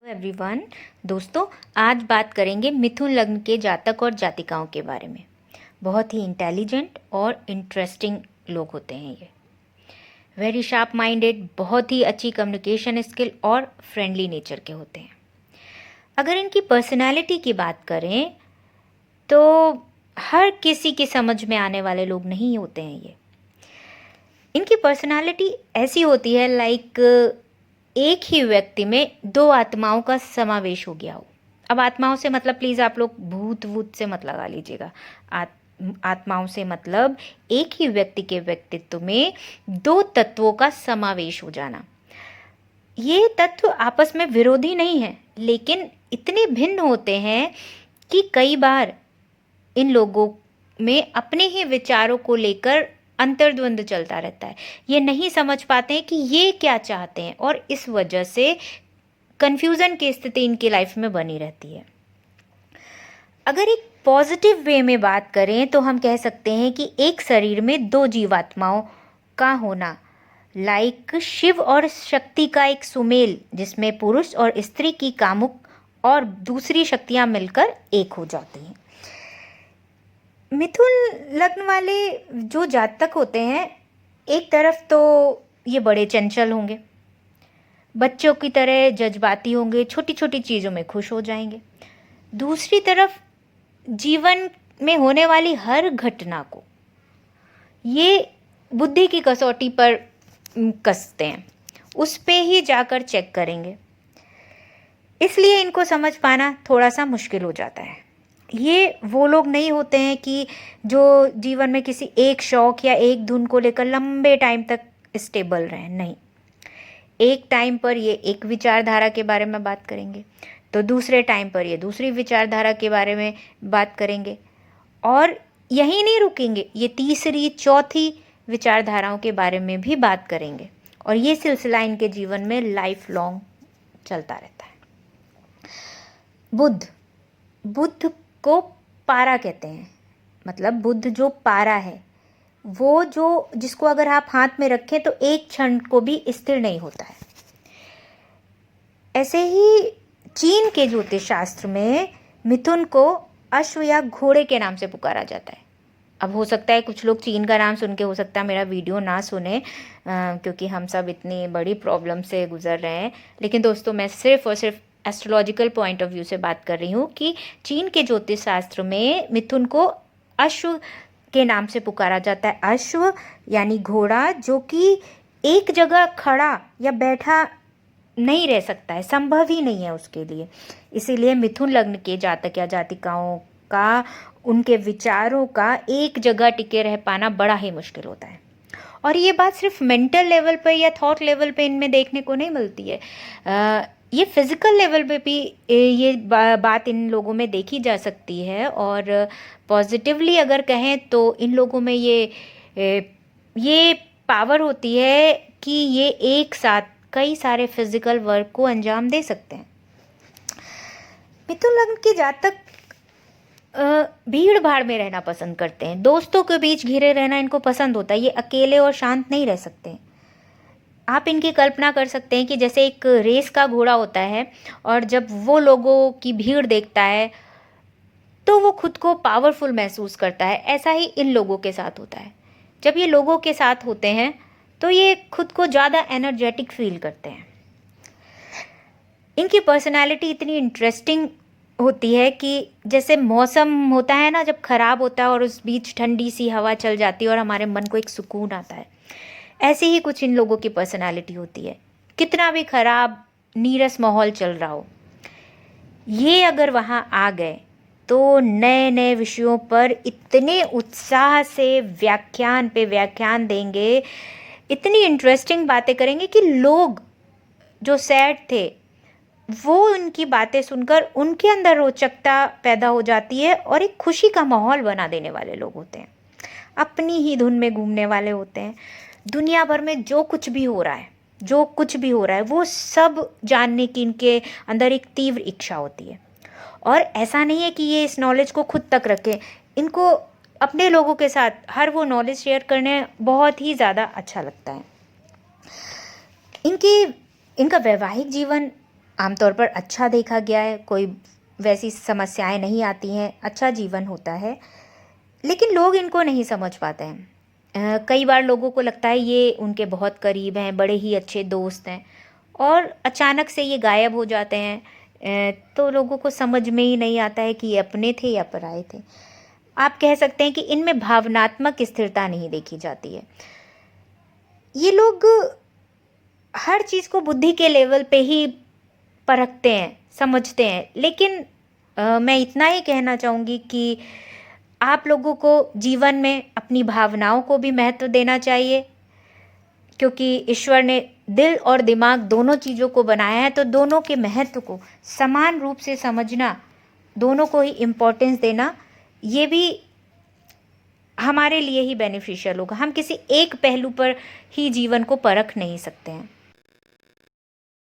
Everyone, दोस्तों आज बात करेंगे मिथुन लग्न के जातक और जातिकाओं के बारे में। बहुत ही इंटेलिजेंट और इंटरेस्टिंग लोग होते हैं ये। वेरी शार्प माइंडेड, बहुत ही अच्छी कम्युनिकेशन स्किल और फ्रेंडली नेचर के होते हैं। अगर इनकी पर्सनालिटी की बात करें तो हर किसी की समझ में आने वाले लोग नहीं होते हैं ये। इनकी पर्सनालिटी ऐसी होती है लाइक एक ही व्यक्ति में दो आत्माओं का समावेश हो गया हो। अब आत्माओं से मतलब प्लीज़ आप लोग भूत वूत से मत लगा लीजिएगा। आत्माओं से मतलब एक ही व्यक्ति के व्यक्तित्व में दो तत्वों का समावेश हो जाना। ये तत्व आपस में विरोधी नहीं है, लेकिन इतने भिन्न होते हैं कि कई बार इन लोगों में अपने ही विचारों को लेकर अंतर्द्वंद चलता रहता है। ये नहीं समझ पाते हैं कि ये क्या चाहते हैं और इस वजह से कंफ्यूजन की स्थिति इनकी लाइफ में बनी रहती है। अगर एक पॉजिटिव वे में बात करें तो हम कह सकते हैं कि एक शरीर में दो जीवात्माओं का होना लाइक शिव और शक्ति का एक सुमेल, जिसमें पुरुष और स्त्री की कामुक और दूसरी शक्तियां मिलकर एक हो जाती हैं। मिथुन लग्न वाले जो जातक होते हैं, एक तरफ तो ये बड़े चंचल होंगे, बच्चों की तरह जज्बाती होंगे, छोटी छोटी चीज़ों में खुश हो जाएंगे। दूसरी तरफ जीवन में होने वाली हर घटना को ये बुद्धि की कसौटी पर कसते हैं, उस पे ही जाकर चेक करेंगे। इसलिए इनको समझ पाना थोड़ा सा मुश्किल हो जाता है। ये वो लोग नहीं होते हैं कि जो जीवन में किसी एक शौक या एक धुन को लेकर लंबे टाइम तक स्टेबल रहें। नहीं, एक टाइम पर ये एक विचारधारा के बारे में बात करेंगे, तो दूसरे टाइम पर ये दूसरी विचारधारा के बारे में बात करेंगे, और यहीं नहीं रुकेंगे, ये तीसरी चौथी विचारधाराओं के बारे में भी बात करेंगे, और ये सिलसिला इनके जीवन में लाइफ लॉन्ग चलता रहता है। बुध को पारा कहते हैं। मतलब बुध जो पारा है, वो जो जिसको अगर आप हाथ में रखें तो एक क्षण को भी स्थिर नहीं होता है। ऐसे ही चीन के ज्योतिष शास्त्र में मिथुन को अश्व या घोड़े के नाम से पुकारा जाता है। अब हो सकता है कुछ लोग चीन का नाम सुन के हो सकता है मेरा वीडियो ना सुने, क्योंकि हम सब इतनी बड़ी प्रॉब्लम से गुजर रहे हैं। लेकिन दोस्तों, मैं सिर्फ और सिर्फ एस्ट्रोलॉजिकल पॉइंट ऑफ व्यू से बात कर रही हूँ कि चीन के ज्योतिष शास्त्र में मिथुन को अश्व के नाम से पुकारा जाता है। अश्व यानी घोड़ा, जो कि एक जगह खड़ा या बैठा नहीं रह सकता है, संभव ही नहीं है उसके लिए। इसीलिए मिथुन लग्न के जातक या जातिकाओं का, उनके विचारों का एक जगह टिके रह पाना बड़ा ही मुश्किल होता है। और ये बात सिर्फ मेंटल लेवल पे या थॉट लेवल पे इनमें देखने को नहीं मिलती है, ये फिज़िकल लेवल पे भी ये बात इन लोगों में देखी जा सकती है। और पॉजिटिवली अगर कहें तो इन लोगों में ये पावर होती है कि ये एक साथ कई सारे फिजिकल वर्क को अंजाम दे सकते हैं। मिथुन लग्न के जातक भीड़ भाड़ में रहना पसंद करते हैं, दोस्तों के बीच घिरे रहना इनको पसंद होता है। ये अकेले और शांत नहीं रह सकते। आप इनकी कल्पना कर सकते हैं कि जैसे एक रेस का घोड़ा होता है, और जब वो लोगों की भीड़ देखता है तो वो खुद को पावरफुल महसूस करता है। ऐसा ही इन लोगों के साथ होता है। जब ये लोगों के साथ होते हैं तो ये खुद को ज़्यादा एनर्जेटिक फील करते हैं। इनकी पर्सनालिटी इतनी इंटरेस्टिंग होती है कि जैसे मौसम होता है ना, जब ख़राब होता है और उस बीच ठंडी सी हवा चल जाती है और हमारे मन को एक सुकून आता है, ऐसे ही कुछ इन लोगों की पर्सनालिटी होती है। कितना भी ख़राब नीरस माहौल चल रहा हो, ये अगर वहाँ आ गए तो नए नए विषयों पर इतने उत्साह से व्याख्यान पे व्याख्यान देंगे, इतनी इंटरेस्टिंग बातें करेंगे कि लोग जो सैड थे वो उनकी बातें सुनकर उनके अंदर रोचकता पैदा हो जाती है, और एक खुशी का माहौल बना देने वाले लोग होते हैं। अपनी ही धुन में घूमने वाले होते हैं। दुनिया भर में जो कुछ भी हो रहा है वो सब जानने की इनके अंदर एक तीव्र इच्छा होती है। और ऐसा नहीं है कि ये इस नॉलेज को खुद तक रखें, इनको अपने लोगों के साथ हर वो नॉलेज शेयर करने बहुत ही ज़्यादा अच्छा लगता है। इनका वैवाहिक जीवन आमतौर पर अच्छा देखा गया है, कोई वैसी समस्याएं नहीं आती हैं, अच्छा जीवन होता है। लेकिन लोग इनको नहीं समझ पाते हैं। कई बार लोगों को लगता है ये उनके बहुत करीब हैं, बड़े ही अच्छे दोस्त हैं, और अचानक से ये गायब हो जाते हैं। तो लोगों को समझ में ही नहीं आता है कि ये अपने थे या पराए थे। आप कह सकते हैं कि इनमें भावनात्मक स्थिरता नहीं देखी जाती है। ये लोग हर चीज़ को बुद्धि के लेवल पे ही परखते हैं, समझते हैं। लेकिन मैं इतना ही कहना चाहूँगी कि आप लोगों को जीवन में अपनी भावनाओं को भी महत्व देना चाहिए, क्योंकि ईश्वर ने दिल और दिमाग दोनों चीज़ों को बनाया है, तो दोनों के महत्व को समान रूप से समझना, दोनों को ही इम्पोर्टेंस देना, ये भी हमारे लिए ही बेनिफिशियल होगा। हम किसी एक पहलू पर ही जीवन को परख नहीं सकते हैं।